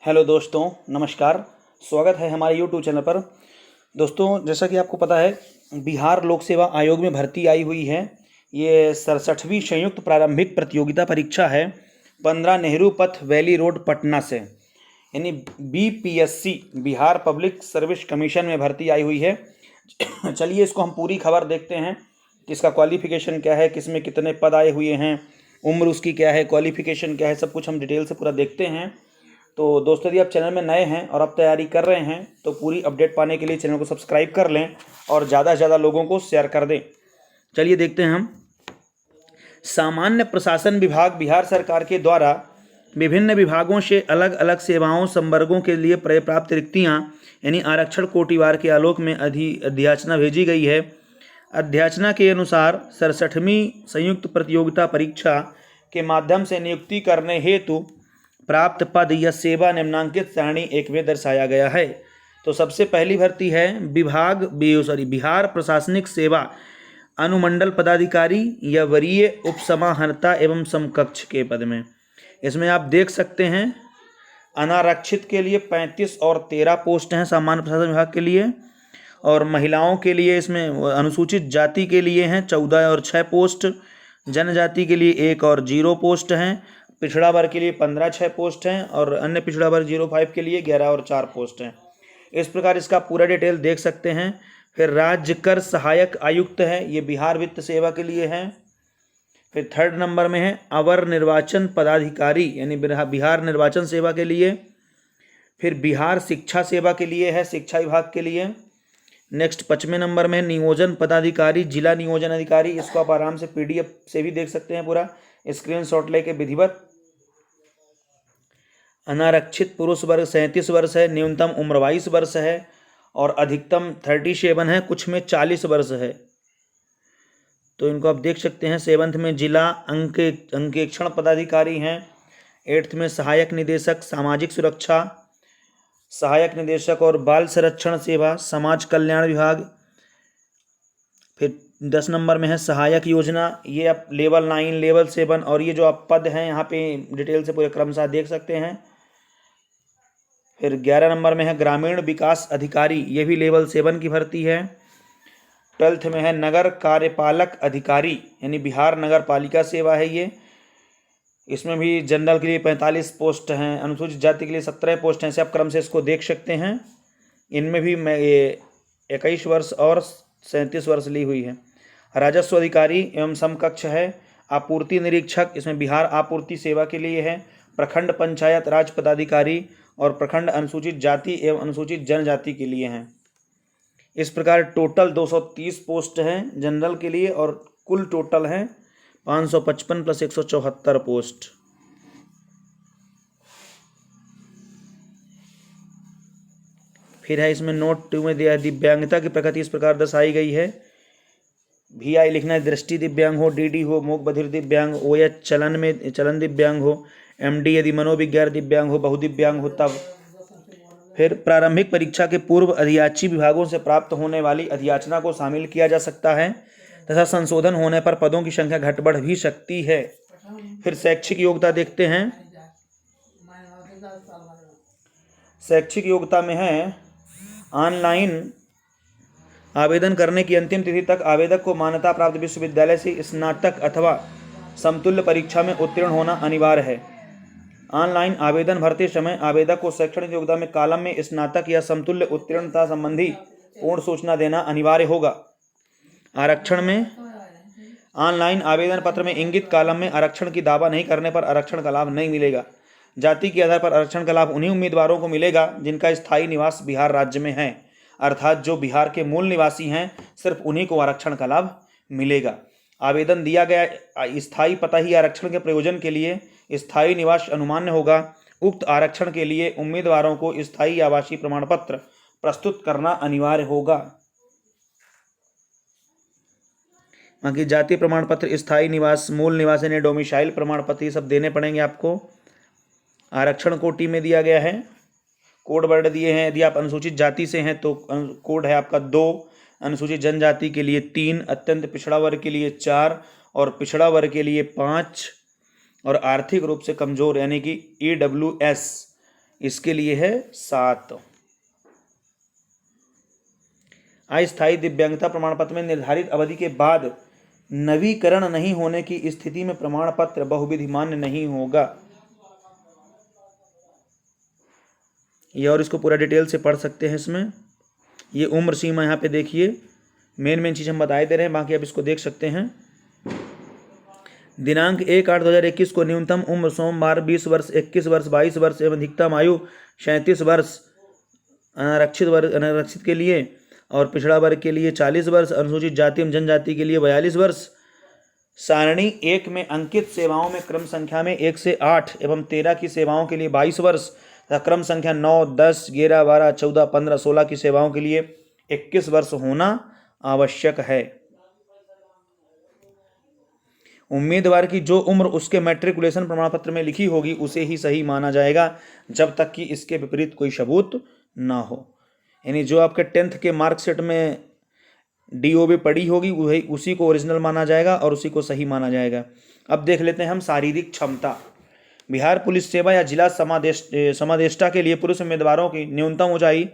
Hello दोस्तों, नमस्कार। स्वागत है हमारे यूट्यूब चैनल पर। दोस्तों, जैसा कि आपको पता है, बिहार लोक सेवा आयोग में भर्ती आई हुई है। ये 67वीं संयुक्त प्रारंभिक प्रतियोगिता परीक्षा है 15 नेहरू पथ वैली रोड पटना से, यानी BPSC Bihar public service commission में भर्ती आई हुई है। चलिए इसको हम पूरी खबर देखते हैं कि इसका क्वालिफिकेशन क्या है, किस में कितने पद आए हुए हैं, उम्र उसकी क्या है, क्वालिफिकेशन क्या है, सब कुछ हम डिटेल से पूरा देखते हैं। तो दोस्तों, यदि आप चैनल में नए हैं और आप तैयारी कर रहे हैं तो पूरी अपडेट पाने के लिए चैनल को सब्सक्राइब कर लें और ज़्यादा से ज़्यादा लोगों को शेयर कर दें। चलिए देखते हैं हम। सामान्य प्रशासन विभाग बिहार सरकार के द्वारा विभिन्न विभागों से अलग अलग सेवाओं संवर्गों के लिए प्राप्त रिक्तियाँ यानी आरक्षण कोटिवार के आलोक में अध्याचना भेजी गई है। अध्याचना के अनुसार 67वीं संयुक्त प्रतियोगिता परीक्षा के माध्यम से नियुक्ति करने हेतु प्राप्त पद या सेवा निम्नांकित सारणी एक में दर्शाया गया है। तो सबसे पहली भर्ती है बिहार प्रशासनिक सेवा अनुमंडल पदाधिकारी या वरीय उपसमाहर्ता एवं समकक्ष के पद में। इसमें आप देख सकते हैं अनारक्षित के लिए 35 और 13 पोस्ट हैं सामान्य प्रशासन विभाग के लिए, और महिलाओं के लिए इसमें अनुसूचित जाति के लिए हैं 14 और 6 पोस्ट, जनजाति के लिए 1 और 0 पोस्ट हैं, पिछड़ा वर्ग के लिए 15 6 पोस्ट हैं, और अन्य पिछड़ा वर्ग 05 के लिए 11 और 4 पोस्ट हैं। इस प्रकार इसका पूरा डिटेल देख सकते हैं। फिर राज्य कर सहायक आयुक्त है, ये बिहार वित्त सेवा के लिए है। फिर 3rd नंबर में है अवर निर्वाचन पदाधिकारी यानी बिहार निर्वाचन सेवा के लिए। फिर बिहार शिक्षा सेवा के लिए है, शिक्षा विभाग के लिए। नेक्स्ट 5वें नंबर में नियोजन पदाधिकारी, जिला नियोजन अधिकारी। इसको आप आराम से पीडीएफ से भी देख सकते हैं, पूरा स्क्रीनशॉट लेके विधिवत। अनारक्षित पुरुष वर्ग 37 वर्ष है, न्यूनतम उम्र 22 वर्ष है और अधिकतम 37 है, कुछ में 40 वर्ष है। तो इनको आप देख सकते हैं। 7th में जिला अंकेक्षण पदाधिकारी हैं। 8th में सहायक निदेशक सामाजिक सुरक्षा, सहायक निदेशक और बाल संरक्षण सेवा समाज कल्याण विभाग। फिर 10 नंबर में है सहायक योजना, ये आप लेवल 9 लेवल 7, और ये जो आप पद हैं यहाँ पे डिटेल से पूरे क्रमशः देख सकते हैं। फिर 11 नंबर में है ग्रामीण विकास अधिकारी, ये भी लेवल 7 की भर्ती है। 12th में है नगर कार्यपालक अधिकारी यानी बिहार नगर पालिका सेवा है ये। इसमें भी जनरल के लिए 45 पोस्ट हैं, अनुसूचित जाति के लिए 17 पोस्ट हैं। ऐसे आप क्रम से इसको देख सकते हैं। इनमें भी मैं ये 21 वर्ष और 37 वर्ष ली हुई है। राजस्व अधिकारी एवं समकक्ष है आपूर्ति निरीक्षक, इसमें बिहार आपूर्ति सेवा के लिए है। प्रखंड पंचायत राज पदाधिकारी और प्रखंड अनुसूचित जाति एवं अनुसूचित जनजाति के लिए हैं। इस प्रकार टोटल 230 पोस्ट हैं जनरल के लिए, और कुल टोटल हैं 555 + 174 पोस्ट। फिर है इसमें नोट 2 में दिया है दिव्यांगता की प्रकृति इस प्रकार दर्शाई गई है। VI लिखना है दृष्टि दिव्यांग हो, DD हो मूक बधिर दिव्यांग, OH चलन दिव्यांग हो, MD यदि मनोविज्ञान दिव्यांग हो, बहुदिव्यांग हो तब। फिर प्रारंभिक परीक्षा के पूर्व अधियाची विभागों से प्राप्त होने वाली अधियाचना को शामिल किया जा सकता है तथा संशोधन होने पर पदों की संख्या घट बढ़ भी सकती है। फिर शैक्षिक योग्यता देखते हैं। शैक्षिक योग्यता में है ऑनलाइन आवेदन करने की अंतिम तिथि तक आवेदक को मान्यता प्राप्त विश्वविद्यालय से स्नातक अथवा समतुल्य परीक्षा में उत्तीर्ण होना अनिवार्य है। ऑनलाइन आवेदन भरते समय आवेदक को शैक्षणिक योग्यता में कॉलम में स्नातक या समतुल्य उत्तीर्णता संबंधी पूर्ण सूचना देना अनिवार्य होगा। आरक्षण में ऑनलाइन आवेदन पत्र में इंगित कॉलम में आरक्षण की दावा नहीं करने पर आरक्षण का लाभ नहीं मिलेगा। जाति के आधार पर आरक्षण का लाभ उन्हीं उम्मीदवारों को मिलेगा जिनका स्थायी निवास बिहार राज्य में है, अर्थात जो बिहार के मूल निवासी हैं सिर्फ उन्हीं को आरक्षण का लाभ मिलेगा। आवेदन दिया गया स्थायी पता ही आरक्षण के प्रयोजन के लिए स्थायी निवास अनुमान्य होगा। उक्त आरक्षण के लिए उम्मीदवारों को स्थायी आवासीय प्रमाण पत्र प्रस्तुत करना अनिवार्य होगा। बाकी जाति प्रमाण पत्र, स्थायी निवास, मूल निवास यानी डोमिसाइल प्रमाण पत्र, ये सब देने पड़ेंगे आपको। आरक्षण कोटि में दिया गया है, कोड वर्ड दिए हैं। यदि आप अनुसूचित जाति से हैं तो कोड है आपका 2, अनुसूचित जनजाति के लिए 3, अत्यंत पिछड़ा वर्ग के लिए 4 और पिछड़ा वर्ग के लिए 5, और आर्थिक रूप से कमजोर यानी कि EWS इसके लिए है 7। अस्थायी दिव्यांगता प्रमाण पत्र में निर्धारित अवधि के बाद नवीकरण नहीं होने की स्थिति में प्रमाण पत्र बहुविधि मान्य नहीं होगा। ये और इसको पूरा डिटेल से पढ़ सकते हैं इसमें। ये उम्र सीमा यहाँ पे देखिए, मेन चीज़ हम बताए दे रहे हैं, बाकी आप इसको देख सकते हैं। दिनांक 1/8/2021 को न्यूनतम उम्र सोमवार 20 वर्ष, 21 वर्ष, 22 वर्ष एवं अधिकतम आयु 37 वर्ष अनारक्षित के लिए और पिछड़ा वर्ग के लिए 40 वर्ष, अनुसूचित जाति एवं जनजाति के लिए 42 वर्ष। सारणी 1 में अंकित सेवाओं में क्रम संख्या में 1 से 8 एवं 13 की सेवाओं के लिए 22 वर्ष तथा क्रम संख्या 9, 10, 11, 12, 14, 15, 16 की सेवाओं के लिए 21 वर्ष होना आवश्यक है। उम्मीदवार की जो उम्र उसके मैट्रिकुलेशन प्रमाण पत्र में लिखी होगी उसे ही सही माना जाएगा, जब तक कि इसके विपरीत कोई सबूत ना हो। यानी जो आपके 10th के मार्कशीट में DOB पड़ी होगी वही उसी को ओरिजिनल माना जाएगा और उसी को सही माना जाएगा। अब देख लेते हैं हम शारीरिक क्षमता। बिहार पुलिस सेवा या जिला समादेष्टा के लिए पुरुष उम्मीदवारों की न्यूनतम ऊंचाई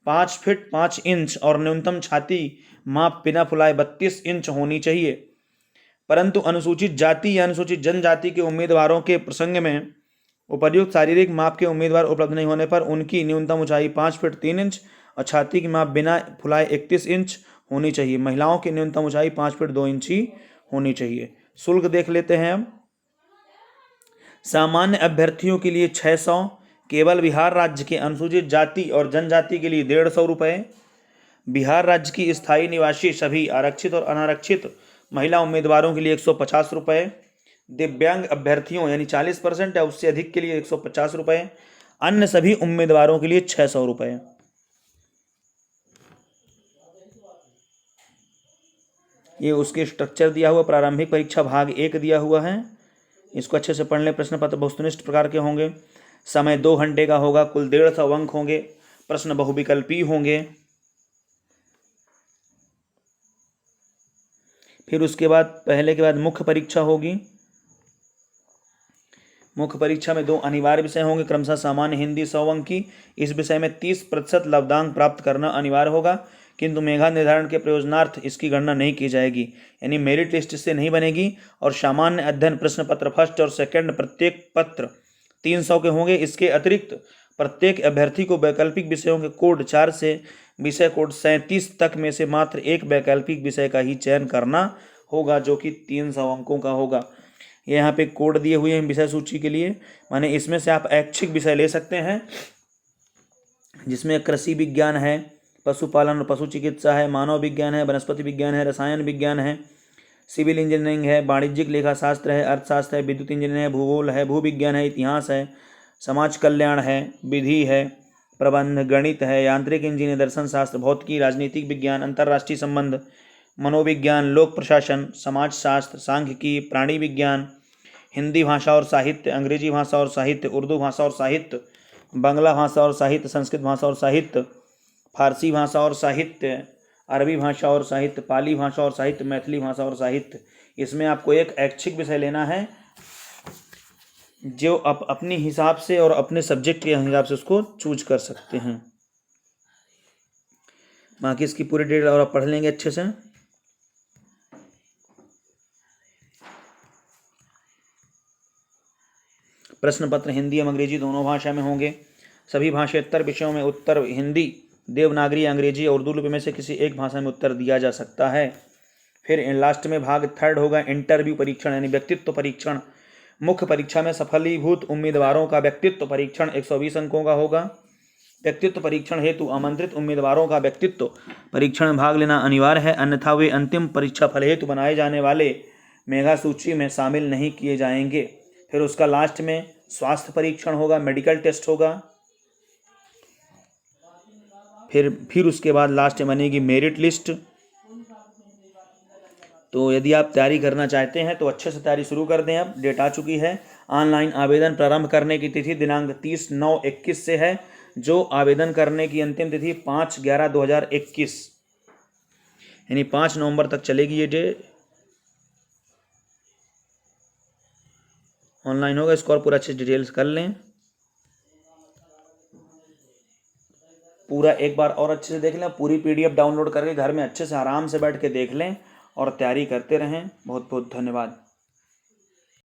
5 फीट 5 इंच और न्यूनतम छाती माप बिना फुलाए 32 इंच होनी चाहिए। परंतु अनुसूचित जाति या अनुसूचित जनजाति के उम्मीदवारों के प्रसंग में उपर्युक्त शारीरिक माप के उम्मीदवार उपलब्ध नहीं होने पर उनकी न्यूनतम ऊंचाई 5 फीट 3 इंच और छाती की माप बिना फुलाए 31 इंच होनी चाहिए। महिलाओं की न्यूनतम ऊंचाई 5 फीट 2 इंच ही होनी चाहिए। शुल्क देख लेते हैं हम। सामान्य अभ्यर्थियों के लिए 600, केवल बिहार राज्य के अनुसूचित जाति और जनजाति के लिए 150 रुपये, बिहार राज्य की स्थायी निवासी सभी आरक्षित और अनारक्षित महिला उम्मीदवारों के लिए 150 रुपये, दिव्यांग अभ्यर्थियों यानी 40% या उससे अधिक के लिए 150 रुपये, अन्य सभी उम्मीदवारों के लिए 600 रुपये। ये उसके स्ट्रक्चर दिया हुआ, प्रारंभिक परीक्षा भाग 1 दिया हुआ है, इसको अच्छे से पढ़ लें। प्रश्न पत्र वस्तुनिष्ठ प्रकार के होंगे, समय 2 घंटे का होगा, कुल 150 अंक होंगे, प्रश्न बहुविकल्पी होंगे। फिर उसके बाद पहले के बाद मुख्य परीक्षा होगी। मुख्य परीक्षा में 2 अनिवार्य विषय होंगे, क्रमशः सामान्य हिंदी 100 अंक की। इस विषय में 30% लब्धांक प्राप्त करना अनिवार्य होगा, किंतु मेधा निर्धारण के प्रयोजनार्थ इसकी गणना नहीं की जाएगी, यानी मेरिट लिस्ट से नहीं बनेगी। और सामान्य अध्ययन प्रश्न पत्र फर्स्ट और सेकंड प्रत्येक पत्र 300 के होंगे। इसके अतिरिक्त प्रत्येक अभ्यर्थी को वैकल्पिक विषयों के कोड 4 से विषय कोड 37 तक में से मात्र एक वैकल्पिक विषय का ही चयन करना होगा, जो कि 300 अंकों का होगा। ये यहाँ पे कोड दिए हुए हैं विषय सूची के लिए, माने इसमें से आप ऐच्छिक विषय ले सकते हैं, जिसमें कृषि विज्ञान है, पशुपालन और पशु चिकित्सा है, मानव विज्ञान है, वनस्पति विज्ञान है, रसायन विज्ञान है, सिविल इंजीनियरिंग है, वाणिज्यिक लेखा शास्त्र है, अर्थशास्त्र है, विद्युत इंजीनियरिंग है, भूगोल है, भूविज्ञान है, इतिहास है, समाज कल्याण है, विधि है, प्रबंध, गणित है, यांत्रिक इंजीनियरिंग, दर्शन शास्त्र, भौतिकी, राजनीतिक विज्ञान, अंतर्राष्ट्रीय संबंध, मनोविज्ञान, लोक प्रशासन, समाजशास्त्र, सांख्यिकी, प्राणी विज्ञान, हिंदी भाषा और साहित्य, अंग्रेजी भाषा और साहित्य, उर्दू भाषा और साहित्य, बांग्ला भाषा और साहित्य, संस्कृत भाषा और साहित्य, फारसी भाषा और साहित्य, अरबी भाषा और साहित्य, पाली भाषा और साहित्य, मैथिली भाषा और साहित्य। इसमें आपको एक ऐच्छिक विषय लेना है, जो आप अपने हिसाब से और अपने सब्जेक्ट के हिसाब से उसको चूज कर सकते हैं। बाकी इसकी पूरी डिटेल और आप पढ़ लेंगे अच्छे से। प्रश्न पत्र हिंदी एवं अंग्रेजी दोनों भाषा में होंगे। सभी भाषांतर विषयों में उत्तर हिंदी, देवनागरी, अंग्रेजी और उर्दू लिपि में से किसी एक भाषा में उत्तर दिया जा सकता है। फिर लास्ट में भाग 3 होगा इंटरव्यू परीक्षण यानी व्यक्तित्व परीक्षण। मुख्य परीक्षा में सफलीभूत उम्मीदवारों का व्यक्तित्व परीक्षण 120 अंकों का होगा। व्यक्तित्व परीक्षण हेतु आमंत्रित उम्मीदवारों का व्यक्तित्व परीक्षण में भाग लेना अनिवार्य है, अन्यथा वे अंतिम परीक्षा फल हेतु बनाए जाने वाले मेगा सूची में शामिल नहीं किए जाएंगे। फिर उसका लास्ट में स्वास्थ्य परीक्षण होगा, मेडिकल टेस्ट होगा। फिर उसके बाद लास्ट में बनेगी मेरिट लिस्ट। तो यदि आप तैयारी करना चाहते हैं तो अच्छे से तैयारी शुरू कर दें। अब डेट आ चुकी है। ऑनलाइन आवेदन प्रारंभ करने की तिथि दिनांक 30/9/21 से है, जो आवेदन करने की अंतिम तिथि 5/11/2021 यानी 5 नवंबर तक चलेगी। ये डेट ऑनलाइन होगा, इसको और पूरा अच्छे डिटेल्स कर लें। पूरा एक बार और अच्छे से देख लें, पूरी PDF डाउनलोड करके घर में अच्छे से आराम से बैठ के देख लें और तैयारी करते रहें। बहुत बहुत धन्यवाद।